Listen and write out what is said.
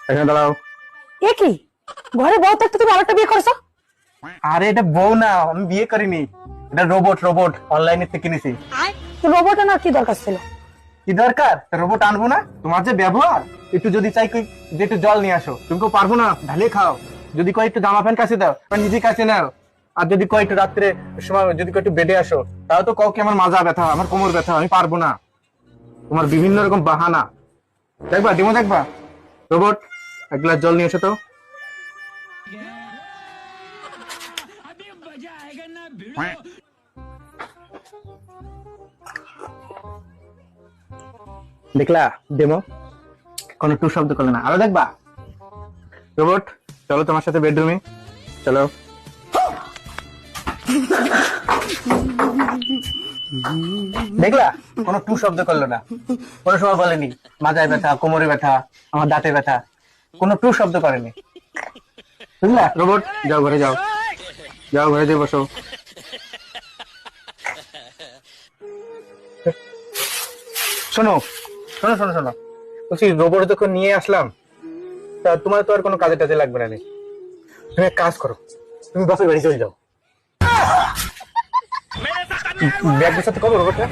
এখানে দাঁড়াও। এ কি ঘরে বউ থাকতে তুমি আরেকটা বিয়ে করছো? আরে এটা বউ না, আমি বিয়ে করিনি, এটা রোবট। রোবট অনলাইনে থেকে কিনেছি। তো রোবট আনার কি দরকার ছিল? কি দরকার, রোবট আনবো না? তোমার যে ব্যবহার, একটু যদি চাই যে একটু জল নিয়ে আসো, তুমি কেউ পারবো না, ঢালিয়ে খাও। যদি কয় একটু জামা প্যান্ট কাছে দাও, নিজে কাছে নাও। আর যদি কয় একটু রাত্রে সময়, যদি কয় একটু বেডে আসো, তাও তো কাউকে আমার মাজা ব্যথা, আমার কোমর ব্যথা, আমি পারবো না। তোমার বিভিন্ন রকম বাহানা। দেখবা ডিমো, দেখবা। রোবট, এক গ্লাস জল নিয়ে এসো তো। দেখলা ডেমো, কোনো টু শব্দ করলে না। আরো দেখবা। রোবট, চলো তোমার সাথে বেডরুমে চলো। দেখলা, কোনো টু শব্দ করলো না, কোনো সময় বলেনি মাথায় ব্যথা, কোমরে ব্যথা, আমার দাঁতে ব্যথা, কোনো টু শব্দ করেনি। বুঝলা? রোবট, যাও ঘরে যাও, যাও ঘরে যেয়ে বসো। শোনো শোনো শোনো শোনো, বলছি রোবট যখন নিয়ে আসলাম, তা তোমার তো আর কোনো কাজে টাজে লাগবে না। তুমি এক কাজ করো, তুমি বাপের বাড়ি চলে যাও। ব্যাগ সাথে কবে রোবটটা